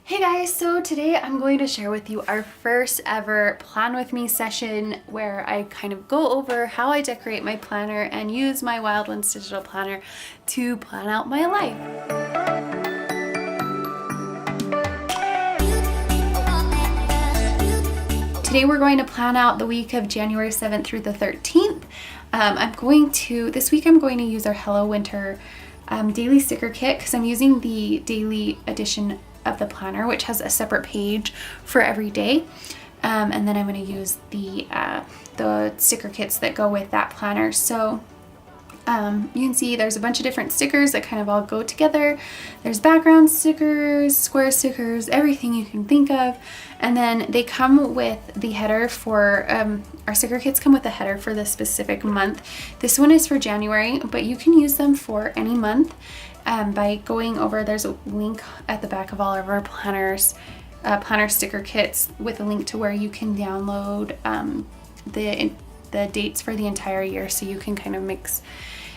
Hey guys, so today I'm going to share with you our first ever plan with me session where I kind of go over how I decorate my planner and use my Wild Ones digital planner to plan out my life. Today we're going to plan out the week of January 7th through the 13th. This week I'm going to use our Hello Winter daily sticker kit because I'm using the daily edition of the planner, which has a separate page for every day. And then I'm going to use the sticker kits that go with that planner. So you can see there's a bunch of different stickers that kind of all go together. There's background stickers, square stickers, everything you can think of. And then they come with the header for, our sticker kits come with a header for the specific month. This one is for January, but you can use them for any month by going over, there's a link at the back of all of our planners, planner sticker kits with a link to where you can download the dates for the entire year, so you can kind of mix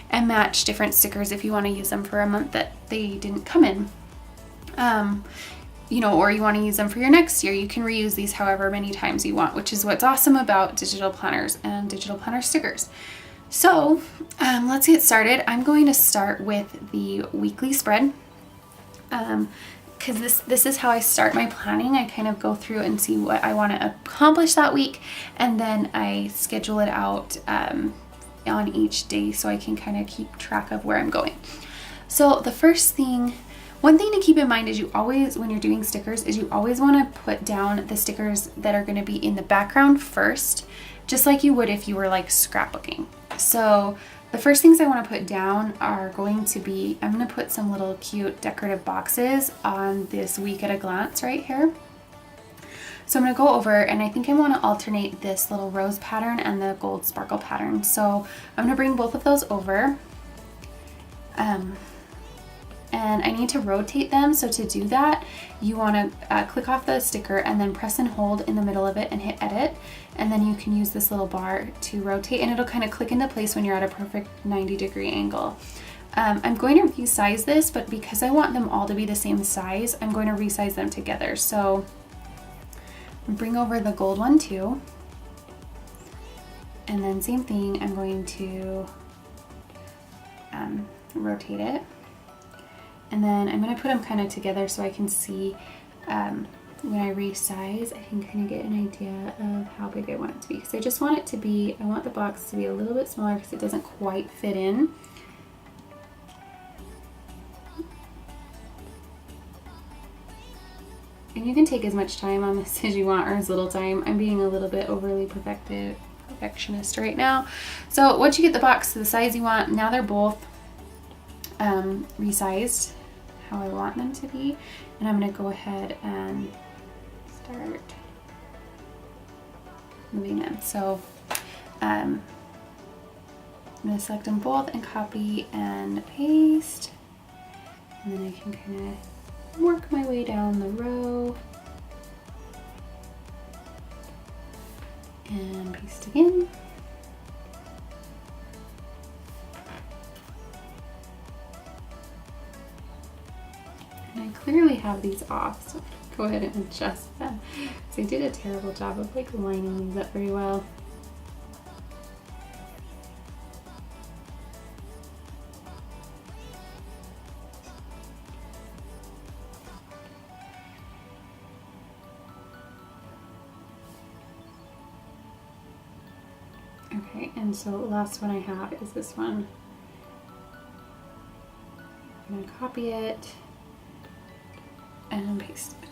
and match different stickers if you want to use them for a month that they didn't come in. Or you want to use them for your next year, you can reuse these however many times you want, which is what's awesome about digital planners and digital planner stickers. So let's get started. I'm going to start with the weekly spread because this is how I start my planning. I kind of go through and see what I want to accomplish that week, and then I schedule it out on each day so I can kind of keep track of where I'm going. So one thing to keep in mind is when you're doing stickers, is you always want to put down the stickers that are going to be in the background first, just like you would if you were like scrapbooking. So the first things I want to put down are going to be, I'm going to put some little cute decorative boxes on this week at a glance right here. So I'm going to go over, and I think I want to alternate this little rose pattern and the gold sparkle pattern. So I'm going to bring both of those over. And I need to rotate them. So to do that, you want to click off the sticker and then press and hold in the middle of it and hit edit. And then you can use this little bar to rotate, and it'll kind of click into place when you're at a perfect 90-degree angle. I'm going to resize this, but because I want them all to be the same size, I'm going to resize them together. So bring over the gold one too. And then same thing, I'm going to rotate it. And then I'm going to put them kind of together so I can see when I resize, I can kind of get an idea of how big I want it to be. Because I want the box to be a little bit smaller because it doesn't quite fit in. And you can take as much time on this as you want, or as little time. I'm being a little bit overly perfectionist right now. So once you get the box to the size you want, now they're both resized how I want them to be, and I'm going to go ahead and start moving them. So I'm going to select them both and copy and paste, and then I can kind of work my way down the row and paste again. And I clearly have these off, so go ahead and adjust them. So I did a terrible job of lining these up very well. Okay, and so the last one I have is this one. I'm going to copy it and paste it.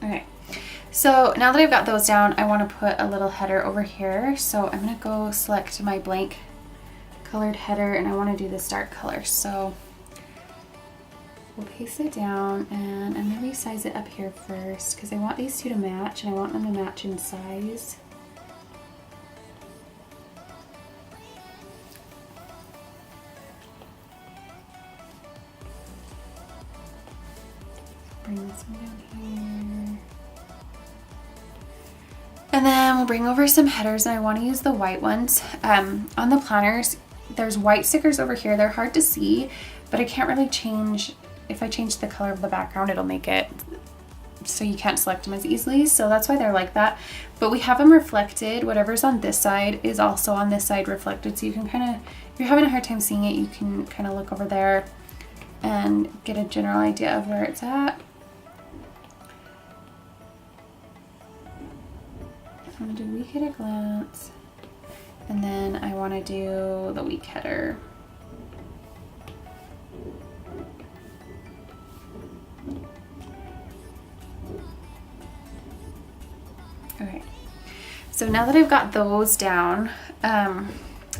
Okay, so now that I've got those down, I want to put a little header over here. So I'm going to go select my blank colored header, and I want to do this dark color. So we'll paste it down, and I'm going to resize it up here first because I want these two to match, and I want them to match in size. Bring this one down here. And then we'll bring over some headers, and I want to use the white ones. On the planners, there's white stickers over here. They're hard to see, but I can't really change, if I change the color of the background, it'll make it so you can't select them as easily. So that's why they're like that. But we have them reflected. Whatever's on this side is also on this side reflected. So you can kind of, if you're having a hard time seeing it, you can kind of look over there and get a general idea of where it's at. I'm gonna do week at a glance. And then I want to do the week header. Okay, so now that I've got those down, I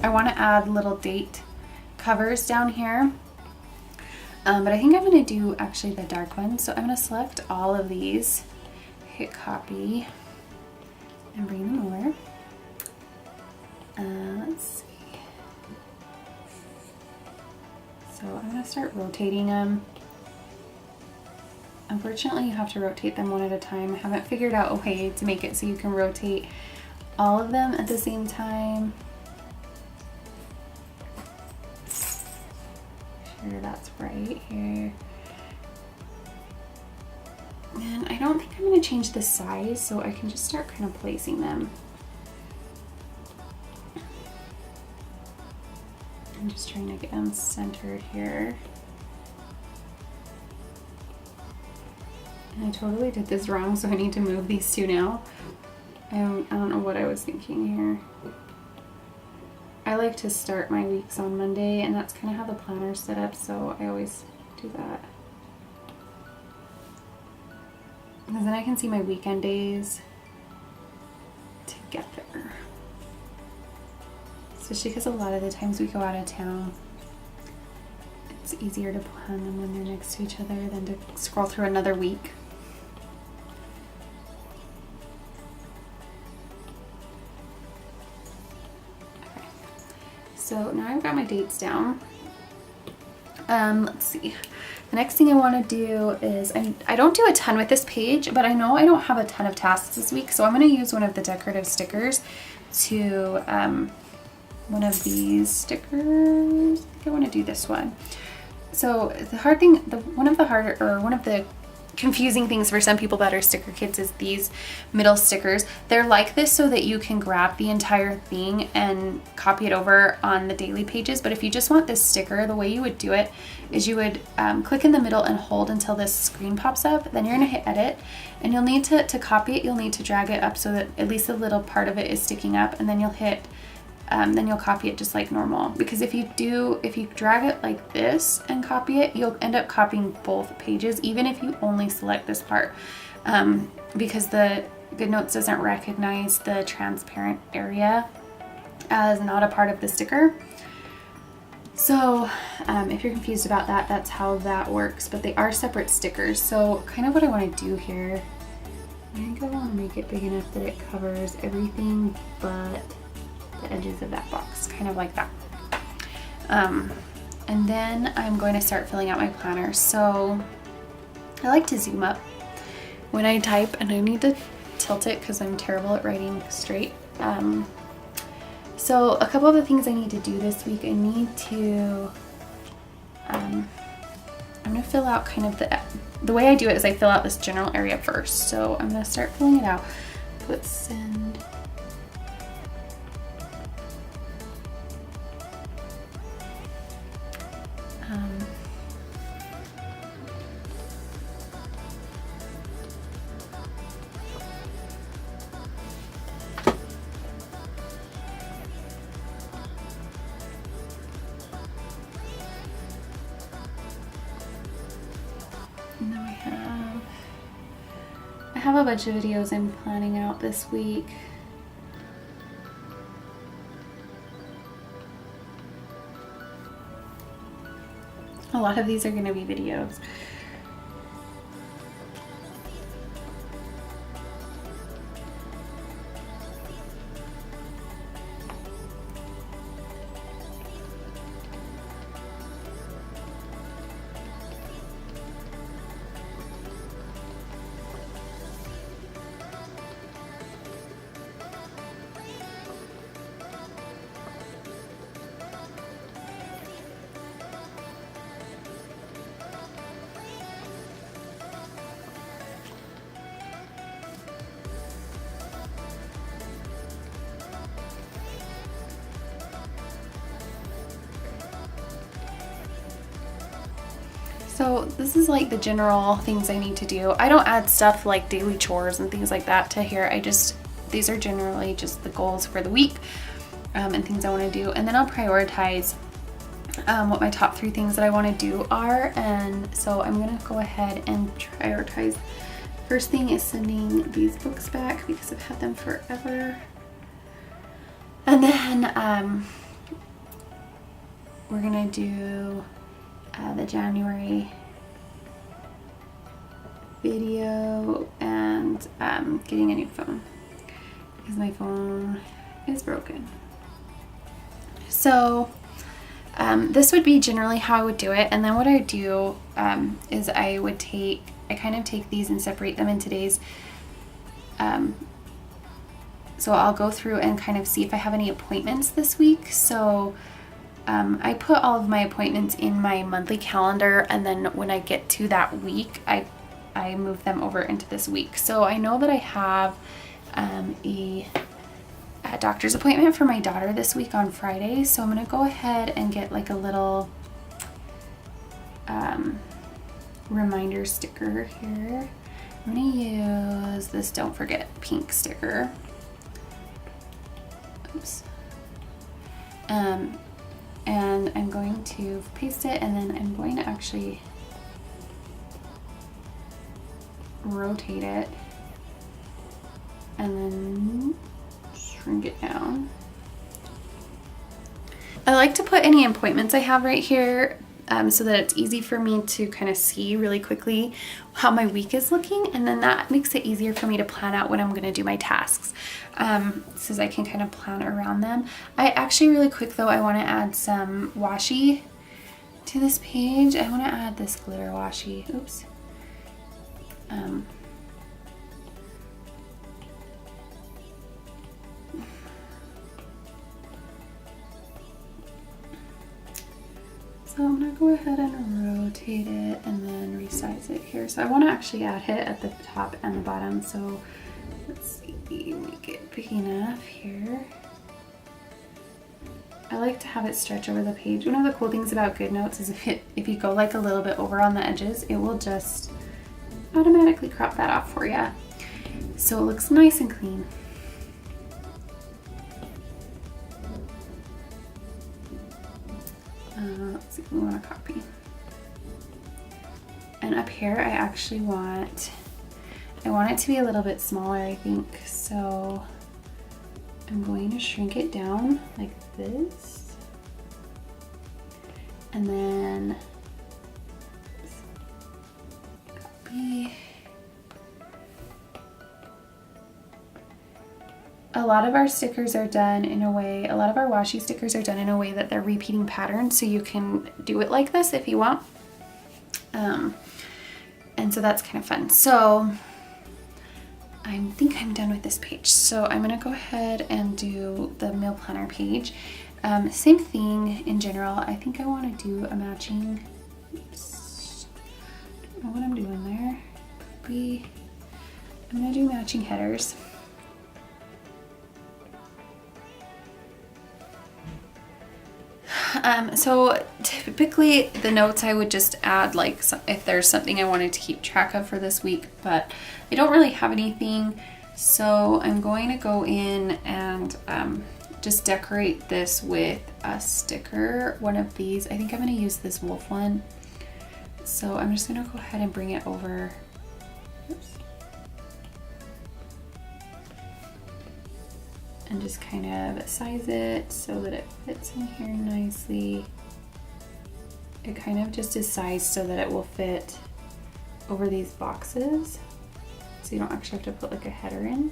want to add little date covers down here. But I think I'm going to do actually the dark ones. So I'm going to select all of these, hit copy, and bring them over. Let's see. So I'm going to start rotating them. Unfortunately, you have to rotate them one at a time. I haven't figured out a way to make it so you can rotate all of them at the same time. Sure, that's right here. And I don't think I'm going to change the size, so I can just start kind of placing them. I'm just trying to get them centered here. And I totally did this wrong, so I need to move these two now. I don't know what I was thinking here. I like to start my weeks on Monday, and that's kind of how the planner's set up, so I always do that. Because then I can see my weekend days together. Especially because a lot of the times we go out of town, it's easier to plan them when they're next to each other than to scroll through another week. So now I've got my dates down. Let's see. The next thing I want to do is, I don't do a ton with this page, but I know I don't have a ton of tasks this week, so I'm going to use one of the decorative stickers to, one of these stickers. I think I want to do this one. So the hard thing, one of the confusing things for some people that are sticker kids is these middle stickers. They're like this so that you can grab the entire thing and copy it over on the daily pages. But if you just want this sticker, the way you would do it is you would click in the middle and hold until this screen pops up. Then you're going to hit edit, and you'll need to copy it. You'll need to drag it up so that at least a little part of it is sticking up, and then you'll hit then you'll copy it just like normal. Because if you drag it like this and copy it, you'll end up copying both pages, even if you only select this part, because the GoodNotes doesn't recognize the transparent area as not a part of the sticker. So if you're confused about that, that's how that works, but they are separate stickers. So kind of what I want to do here, I think I want to make it big enough that it covers everything but the edges of that box, kind of like that. And then I'm going to start filling out my planner. So I like to zoom up when I type, and I need to tilt it because I'm terrible at writing straight. So a couple of the things I need to do this week, I need to, I'm going to fill out kind of the way I do it is I fill out this general area first. So I'm going to start filling it out. Put send. Now I have a bunch of videos I'm planning out this week. A lot of these are going to be videos. So this is like the general things I need to do. I don't add stuff like daily chores and things like that to here. These are generally just the goals for the week and things I want to do. And then I'll prioritize what my top 3 things that I want to do are. And so I'm going to go ahead and prioritize. First thing is sending these books back because I've had them forever. And then we're going to do the January video and getting a new phone because my phone is broken. So this would be generally how I would do it. And then what I do is I kind of take these and separate them into days. So I'll go through and kind of see if I have any appointments this week. So I put all of my appointments in my monthly calendar, and then when I get to that week, I move them over into this week. So I know that I have a doctor's appointment for my daughter this week on Friday. So I'm going to go ahead and get like a little reminder sticker here. I'm going to use this Don't Forget pink sticker. Oops. And I'm going to paste it, and then I'm going to actually rotate it and then shrink it down. I like to put any appointments I have right here so that it's easy for me to kind of see really quickly how my week is looking, and then that makes it easier for me to plan out when I'm going to do my tasks, so I can kind of plan around them. I actually, really quick though, I want to add some washi to this page. I want to add this glitter washi. Oops. So I'm going to go ahead and rotate it and then resize it here. So I want to actually add it at the top and the bottom. So let's see, make it big enough here. I like to have it stretch over the page. One of the cool things about GoodNotes is if you go like a little bit over on the edges, it will just automatically crop that off for you. So it looks nice and clean. Let's see if we want to copy. And up here, I want it to be a little bit smaller, I think. So I'm going to shrink it down like this. And then copy. A lot of our stickers are done in a way, a lot of our washi stickers are done in a way that they're repeating patterns, so you can do it like this if you want. And so that's kind of fun. So I think I'm done with this page. So I'm gonna go ahead and do the meal planner page. Same thing in general. I think I wanna do a matching, oops, don't know what I'm doing there. I'm gonna do matching headers. So typically the notes I would just add like if there's something I wanted to keep track of for this week, but I don't really have anything. So I'm going to go in and just decorate this with a sticker, one of these. I think I'm going to use this wolf one. So I'm just going to go ahead and bring it over. Oops. And just kind of size it so that it fits in here nicely. It kind of just is sized so that it will fit over these boxes, so you don't actually have to put like a header in.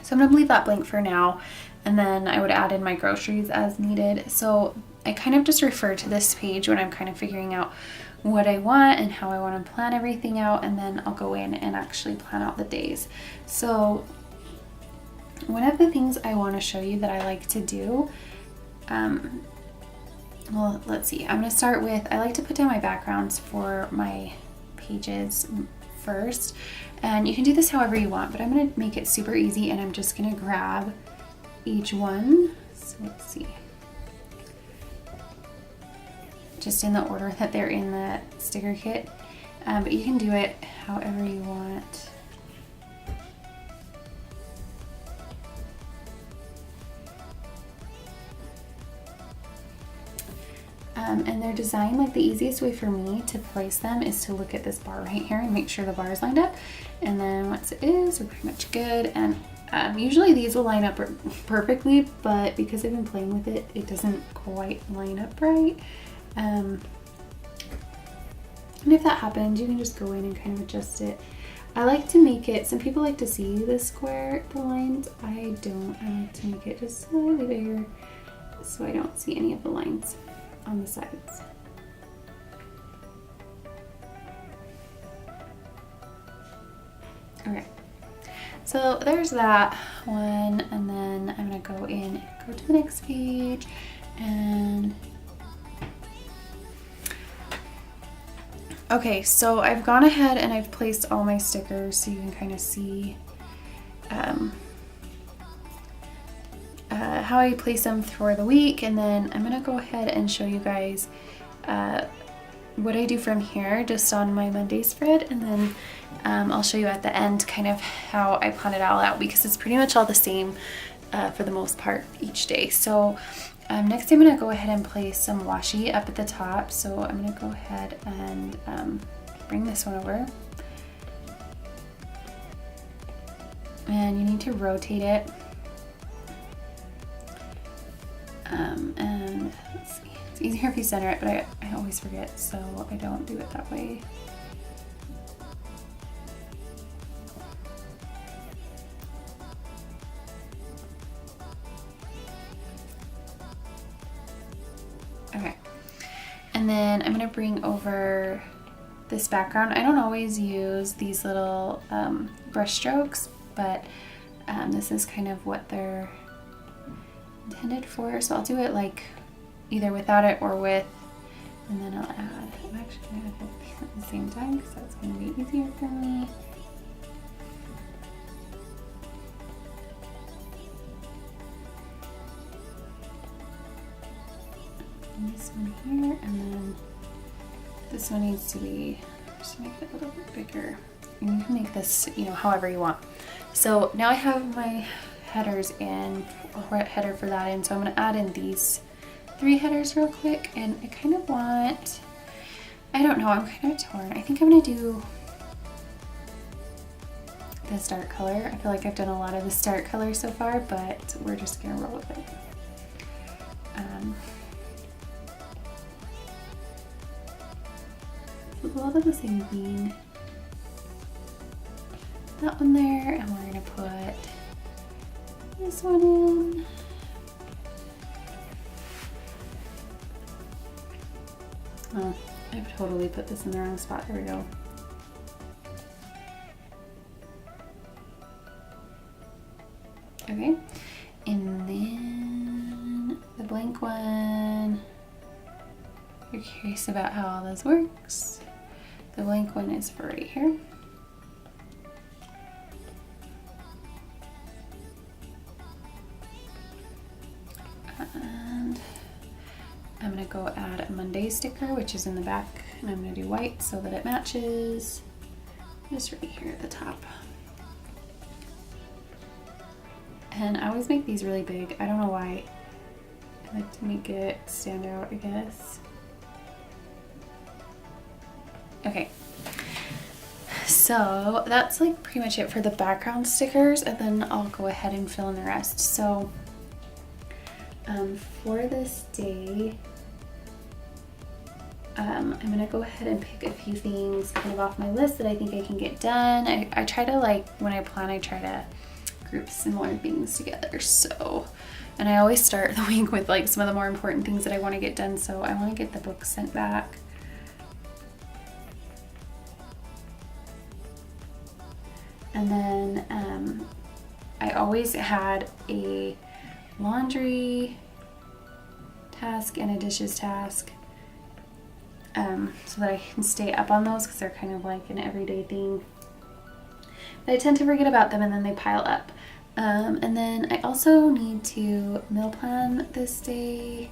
So I'm gonna leave that blank for now, and then I would add in my groceries as needed. So I kind of just refer to this page when I'm kind of figuring out what I want and how I want to plan everything out, and then I'll go in and actually plan out the days. So one of the things I want to show you that I like to do, well, let's see, I'm going to start with, I like to put down my backgrounds for my pages first, and you can do this however you want, but I'm going to make it super easy, and I'm just going to grab each one. So let's see, just in the order that they're in the sticker kit, but you can do it however you want. And they're designed, like the easiest way for me to place them is to look at this bar right here and make sure the bar is lined up. And then once it is, we're pretty much good. And usually these will line up perfectly, but because I've been playing with it, it doesn't quite line up right. And if that happens, you can just go in and kind of adjust it. I like to make it, some people like to see the square, the lines. I don't. I like to make it just slightly bigger so I don't see any of the lines on the sides. Okay, so there's that one, and then I'm gonna go in and go to the next page, and okay, so I've gone ahead and I've placed all my stickers so you can kind of see how I place them for the week, and then I'm gonna go ahead and show you guys what I do from here just on my Monday spread, and then I'll show you at the end kind of how I plan it all out, because it's pretty much all the same for the most part each day. So next I'm gonna go ahead and place some washi up at the top. So I'm gonna go ahead and bring this one over, and you need to rotate it. And let's see, it's easier if you center it, but I always forget, so I don't do it that way. Okay, and then I'm gonna bring over this background. I don't always use these little brush strokes, but this is kind of what they're intended for, so I'll do it like either without it or with, and then I'll add, I'm actually going to add both at the same time because that's going to be easier for me. And this one here, and then this one needs to be, just make it a little bit bigger, and you can make this, you know, however you want. So now I have my headers in, or header for that in, so I'm going to add in these 3 headers real quick, and I kind of want, I don't know, I'm kind of torn. I think I'm going to do this dark color. I feel like I've done a lot of this dark color so far, but we're just going to roll with it. A lot of the same thing. That one there, and we're going to put this one in. Oh, I've totally put this in the wrong spot. There we go. Okay, and then the blank one. You're curious about how all this works. The blank one is for right here. And I'm gonna go add a Monday sticker, which is in the back, and I'm gonna do white so that it matches just right here at the top. And I always make these really big. I don't know why. I like to make it stand out, I guess. Okay, so that's like pretty much it for the background stickers, and then I'll go ahead and fill in the rest. So for this day, I'm gonna go ahead and pick a few things kind of off my list that I think I can get done. I try to, like, when I plan, I try to group similar things together. So, and I always start the week with like some of the more important things that I want to get done. So I want to get the book sent back. And then I always had a laundry task and a dishes task, so that I can stay up on those because they're kind of like an everyday thing. But I tend to forget about them and then they pile up. And then I also need to meal plan this day.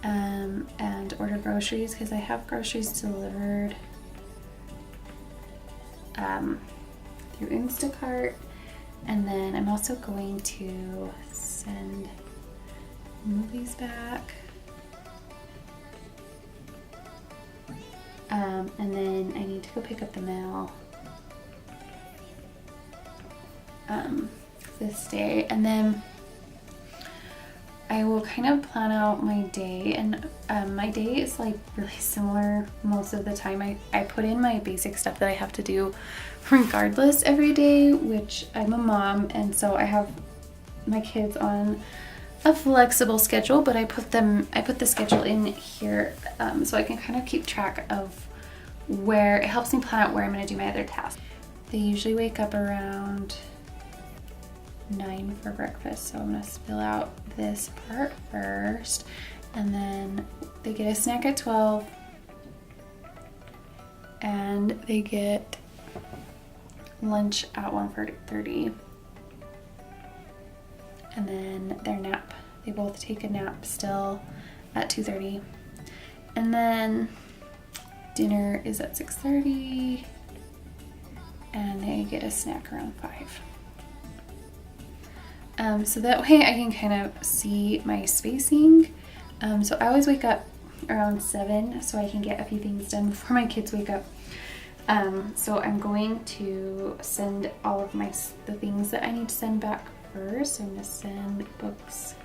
and order groceries because I have groceries delivered through Instacart. And then I'm also going to send movies back. And then I need to go pick up the mail this day. And then I will kind of plan out my day, and my day is like really similar most of the time. I put in my basic stuff that I have to do regardless every day, which I'm a mom, and so I have my kids on a flexible schedule, but I put the schedule in here so I can kind of keep track of where, it helps me plan out where I'm going to do my other tasks. They usually wake up around 9 for breakfast, so I'm going to spill out this part first, and then they get a snack at 12, and they get lunch at 1:30, and then their nap. They both take a nap still at 2:30, and then dinner is at 6:30, and they get a snack around 5. So that way I can kind of see my spacing. So I always wake up around 7 so I can get a few things done before my kids wake up. So I'm going to send all of the things that I need to send back first. So I'm going to send books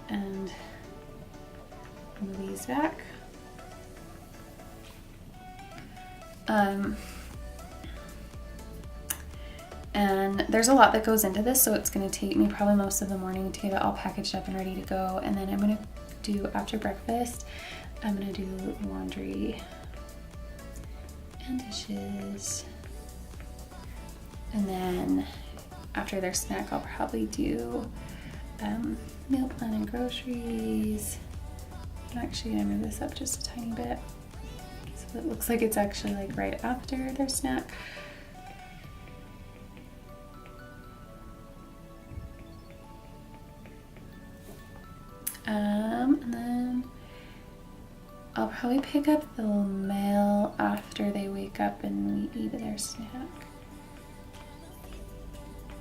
and movies back. And there's a lot that goes into this, so it's going to take me probably most of the morning to get it all packaged up and ready to go. And then I'm going to do, after breakfast, I'm going to do laundry and dishes. And then after their snack, I'll probably do meal plan and groceries. I'm actually going to move this up just a tiny bit so it looks like it's actually like right after their snack. And then I'll probably pick up the mail after they wake up and we eat their snack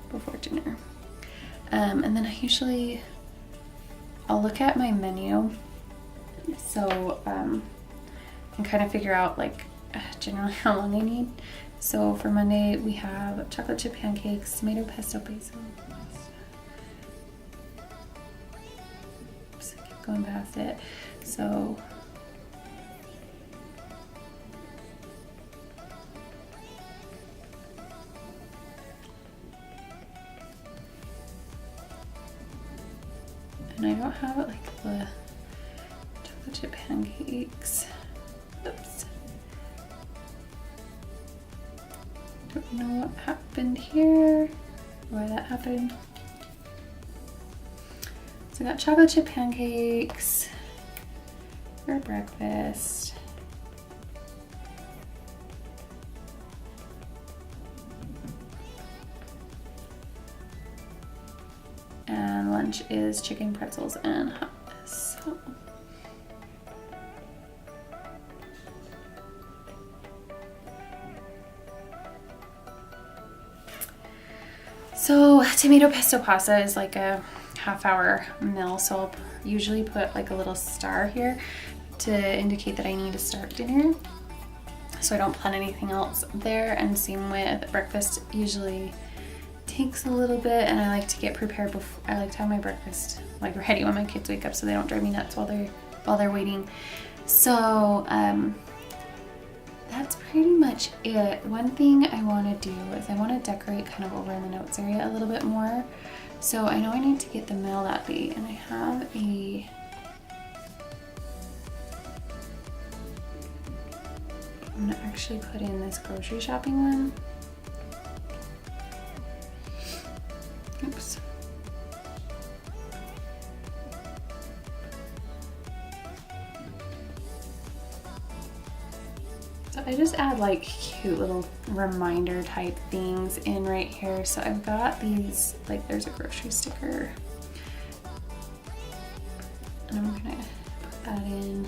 before dinner. And then I'll look at my menu, so and kind of figure out like generally how long I need. So for Monday we have chocolate chip pancakes, tomato pesto basil. Going past it. So and I don't have it like the chocolate chip pancakes. Oops. Don't know what happened here, why that happened. So I got chocolate chip pancakes for breakfast. And lunch is chicken pretzels and hummus. So tomato pesto pasta is like a half-hour meal, so I'll usually put like a little star here to indicate that I need to start dinner, so I don't plan anything else there. And same with breakfast, usually takes a little bit, and I like to get prepared before. I like to have my breakfast like ready when my kids wake up so they don't drive me nuts while they're waiting. So that's pretty much it. One thing I want to do is I want to decorate kind of over in the notes area a little bit more. So I know I need to get the mail that day, and I have I'm gonna actually put in this grocery shopping one. Oops. So I just add like cute little reminder type things in right here. So I've got these, like there's a grocery sticker, and I'm gonna add in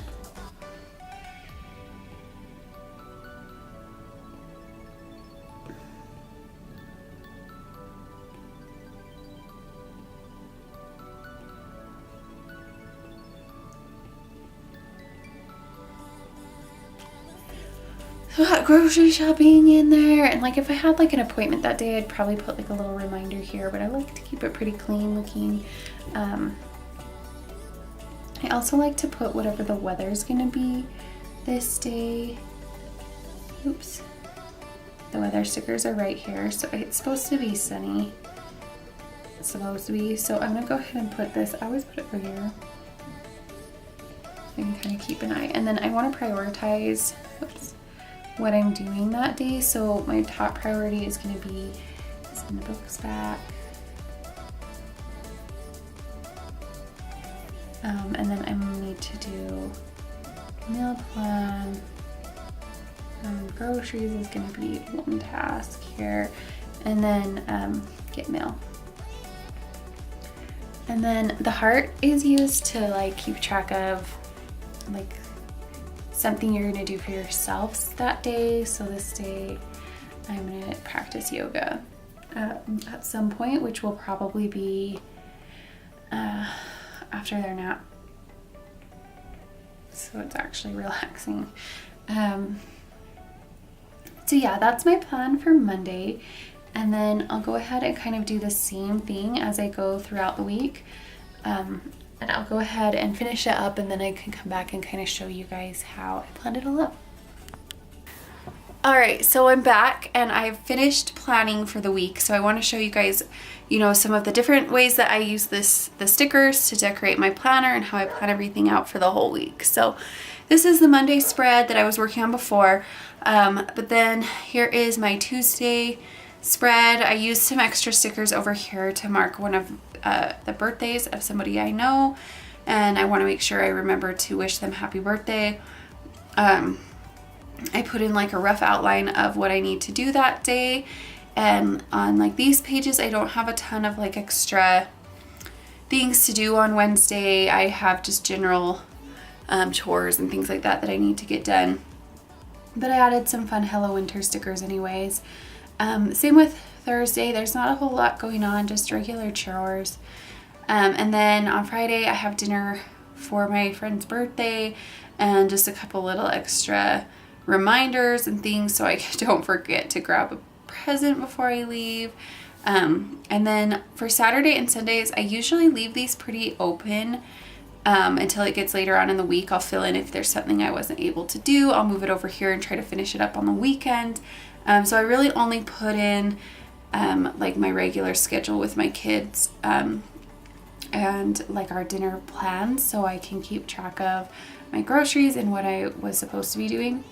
grocery shopping in there, and like if I had like an appointment that day, I'd probably put like a little reminder here, but I like to keep it pretty clean looking. I also like to put whatever the weather's gonna be this day. Oops, the weather stickers are right here, so it's supposed to be sunny. It's supposed to be, so I'm gonna go ahead and put this. I always put it over here so I can kind of keep an eye, and then I want to prioritize what I'm doing that day. So my top priority is going to be send the books back, and then I need to do meal plan. Groceries is going to be one task here, and then get mail. And then the heart is used to like keep track of like something you're gonna do for yourselves that day. So this day I'm gonna practice yoga at some point, which will probably be after their nap. So it's actually relaxing. So yeah, that's my plan for Monday. And then I'll go ahead and kind of do the same thing as I go throughout the week. And I'll go ahead and finish it up, and then I can come back and kind of show you guys how I planned it all up. All right, so I'm back and I've finished planning for the week. So I want to show you guys, you know, some of the different ways that I use the stickers to decorate my planner and how I plan everything out for the whole week. So this is the Monday spread that I was working on before, but then here is my Tuesday spread. I used some extra stickers over here to mark one of the birthdays of somebody I know, and I want to make sure I remember to wish them happy birthday. I put in like a rough outline of what I need to do that day, and on like these pages I don't have a ton of like extra things to do on Wednesday. I have just general chores and things like that I need to get done, but I added some fun Hello Winter stickers anyways. Same with Thursday, there's not a whole lot going on, just regular chores. And then on Friday I have dinner for my friend's birthday and just a couple little extra reminders and things so I don't forget to grab a present before I leave. And then for Saturday and Sundays, I usually leave these pretty open until it gets later on in the week. I'll fill in if there's something I wasn't able to do. I'll move it over here and try to finish it up on the weekend. So I really only put in like my regular schedule with my kids and like our dinner plans, so I can keep track of my groceries and what I was supposed to be doing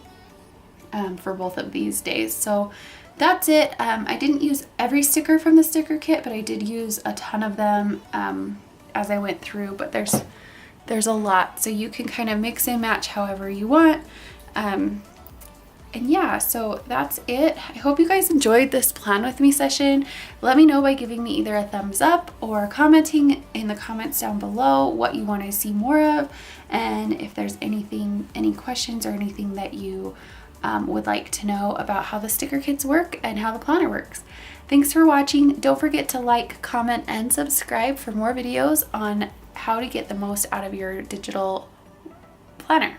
for both of these days. So that's it. I didn't use every sticker from the sticker kit, but I did use a ton of them as I went through, but there's a lot, so you can kind of mix and match however you want. And yeah, so that's it. I hope you guys enjoyed this plan with me session. Let me know by giving me either a thumbs up or commenting in the comments down below what you want to see more of, and if there's any questions or anything that you would like to know about how the sticker kits work and how the planner works. Thanks for watching. Don't forget to like, comment, and subscribe for more videos on how to get the most out of your digital planner.